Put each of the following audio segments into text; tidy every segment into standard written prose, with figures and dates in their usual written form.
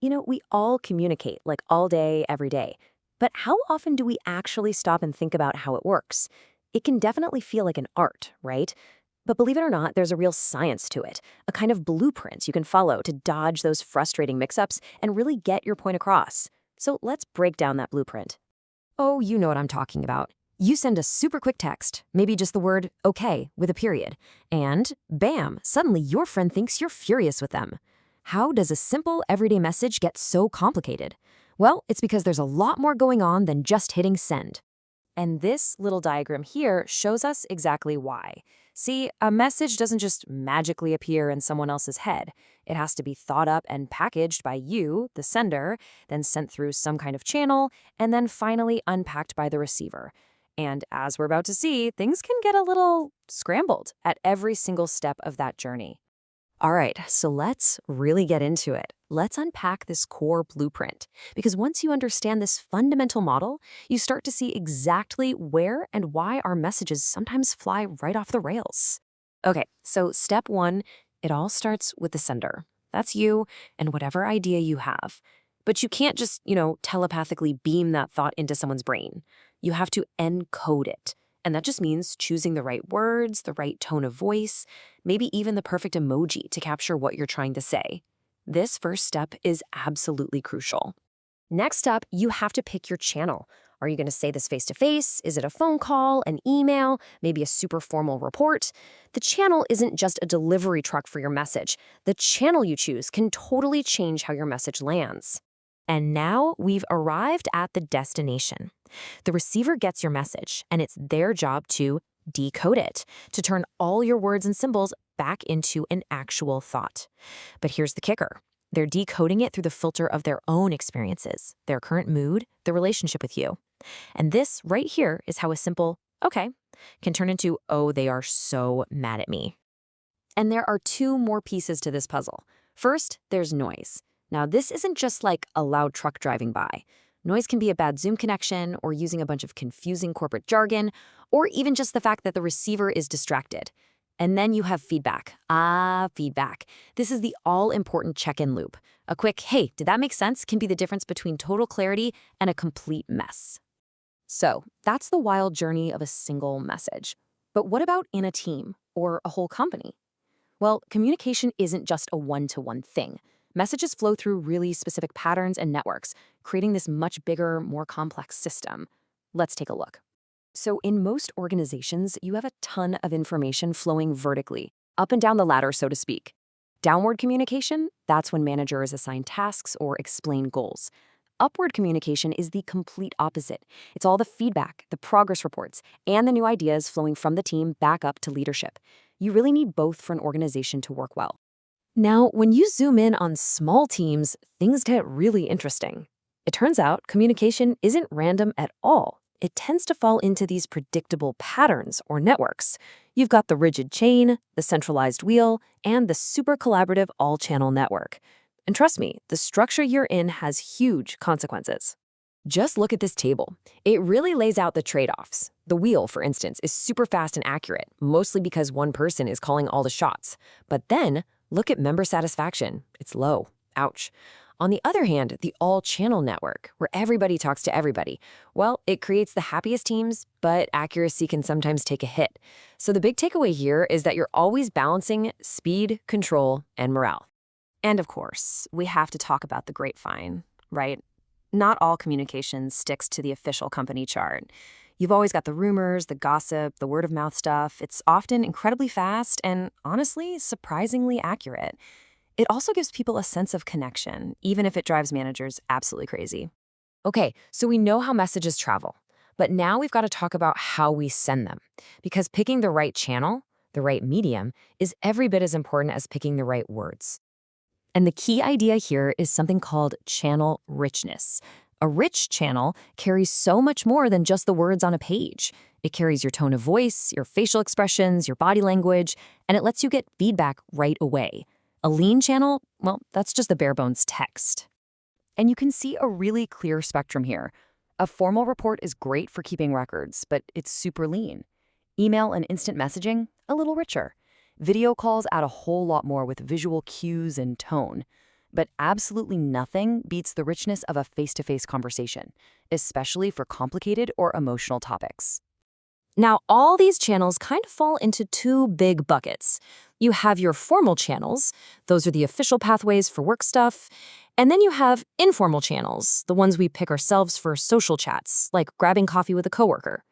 We all communicate like all day, every day. But how often do we actually stop and think about how it works? It can definitely feel like an art, right? But believe it or not, there's a real science to it, a kind of blueprint you can follow to dodge those frustrating mix-ups and really get your point across. So let's break down that blueprint. Oh, you know what I'm talking about. You send a super quick text, maybe just the word okay with a period, and bam, suddenly your friend thinks you're furious with them. How does a simple everyday message get so complicated? Well, it's because there's a lot more going on than just hitting send. And this little diagram here shows us exactly why. See, a message doesn't just magically appear in someone else's head. It has to be thought up and packaged by you, the sender, then sent through some kind of channel, and then finally unpacked by the receiver. And as we're about to see, things can get a little scrambled at every single step of that journey. All right, so let's really get into it. Let's unpack this core blueprint, because once you understand this fundamental model, you start to see exactly where and why our messages sometimes fly right off the rails. Okay, so step one, it all starts with the sender. That's you and whatever idea you have. But you can't just, telepathically beam that thought into someone's brain. You have to encode it. And that just means choosing the right words, the right tone of voice, maybe even the perfect emoji to capture what you're trying to say. This first step is absolutely crucial. Next up, you have to pick your channel. Are you going to say this face-to-face? Is it a phone call, an email, maybe a super formal report? The channel isn't just a delivery truck for your message. The channel you choose can totally change how your message lands. And now we've arrived at the destination. The receiver gets your message, and it's their job to decode it, to turn all your words and symbols back into an actual thought. But here's the kicker. They're decoding it through the filter of their own experiences, their current mood, their relationship with you. And this right here is how a simple, okay, can turn into, oh, they are so mad at me. And there are two more pieces to this puzzle. First, there's noise. Now, this isn't just like a loud truck driving by. Noise can be a bad Zoom connection or using a bunch of confusing corporate jargon, or even just the fact that the receiver is distracted. And then you have feedback. Feedback. This is the all-important check-in loop. A quick, hey, did that make sense? Can be the difference between total clarity and a complete mess. So that's the wild journey of a single message. But what about in a team or a whole company? Well, communication isn't just a one-to-one thing. Messages flow through really specific patterns and networks, creating this much bigger, more complex system. Let's take a look. So in most organizations, you have a ton of information flowing vertically, up and down the ladder, so to speak. Downward communication, that's when managers assign tasks or explain goals. Upward communication is the complete opposite. It's all the feedback, the progress reports, and the new ideas flowing from the team back up to leadership. You really need both for an organization to work well. Now, when you zoom in on small teams, things get really interesting. It turns out communication isn't random at all. It tends to fall into these predictable patterns or networks. You've got the rigid chain, the centralized wheel, and the super collaborative all-channel network. And trust me, the structure you're in has huge consequences. Just look at this table. It really lays out the trade-offs. The wheel, for instance, is super fast and accurate, mostly because one person is calling all the shots. But then, look at member satisfaction. It's low. Ouch. On the other hand, the all-channel network, where everybody talks to everybody, well, it creates the happiest teams, but accuracy can sometimes take a hit. So the big takeaway here is that you're always balancing speed, control, and morale. And of course, we have to talk about the grapevine, right? Not all communication sticks to the official company chart. You've always got the rumors, the gossip, the word-of-mouth stuff. It's often incredibly fast and, honestly, surprisingly accurate. It also gives people a sense of connection, even if it drives managers absolutely crazy. Okay, so we know how messages travel, but now we've got to talk about how we send them. Because picking the right channel, the right medium, is every bit as important as picking the right words. And the key idea here is something called channel richness. A rich channel carries so much more than just the words on a page. It carries your tone of voice, your facial expressions, your body language, and it lets you get feedback right away. A lean channel, well, that's just the bare bones text. And you can see a really clear spectrum here. A formal report is great for keeping records, but it's super lean. Email and instant messaging, a little richer. Video calls add a whole lot more with visual cues and tone. But absolutely nothing beats the richness of a face-to-face conversation, especially for complicated or emotional topics. Now, all these channels kind of fall into two big buckets. You have your formal channels, those are the official pathways for work stuff. And then you have informal channels, the ones we pick ourselves for social chats, like grabbing coffee with a coworker.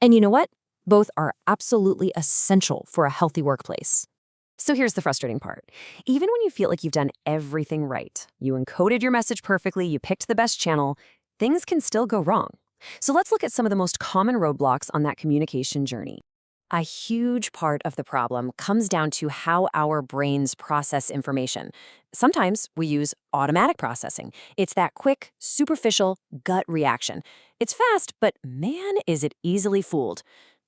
And you know what? Both are absolutely essential for a healthy workplace. So here's the frustrating part. Even when you feel like you've done everything right, you encoded your message perfectly, you picked the best channel, things can still go wrong. So let's look at some of the most common roadblocks on that communication journey. A huge part of the problem comes down to how our brains process information. Sometimes we use automatic processing. It's that quick, superficial gut reaction. It's fast, but man, is it easily fooled.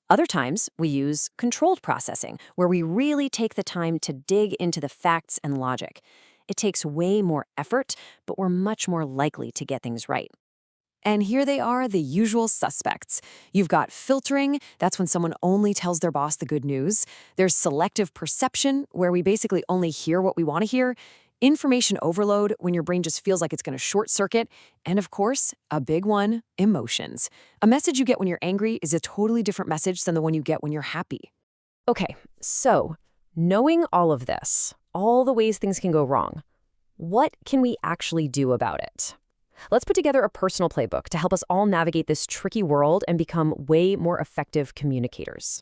Other times, we use controlled processing, where we really take the time to dig into the facts and logic. It takes way more effort, but we're much more likely to get things right. And here they are, the usual suspects. You've got filtering, that's when someone only tells their boss the good news. There's selective perception, where we basically only hear what we want to hear. Information overload, when your brain just feels like it's going to short circuit. And of course, a big one, emotions. A message you get when you're angry is a totally different message than the one you get when you're happy. Okay, so knowing all of this, all the ways things can go wrong, what can we actually do about it? Let's put together a personal playbook to help us all navigate this tricky world and become way more effective communicators.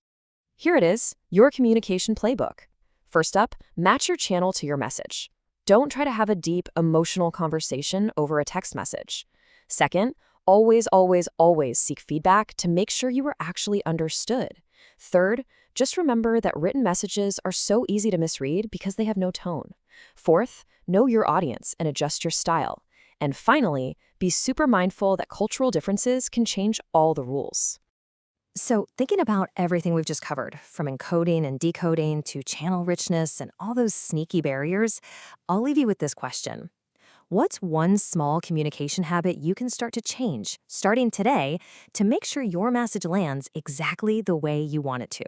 Here it is, your communication playbook. First up, match your channel to your message. Don't try to have a deep, emotional conversation over a text message. Second, always, always, always seek feedback to make sure you are actually understood. Third, just remember that written messages are so easy to misread because they have no tone. Fourth, know your audience and adjust your style. And finally, be super mindful that cultural differences can change all the rules. So, thinking about everything we've just covered, from encoding and decoding to channel richness and all those sneaky barriers, I'll leave you with this question. What's one small communication habit you can start to change, starting today, to make sure your message lands exactly the way you want it to?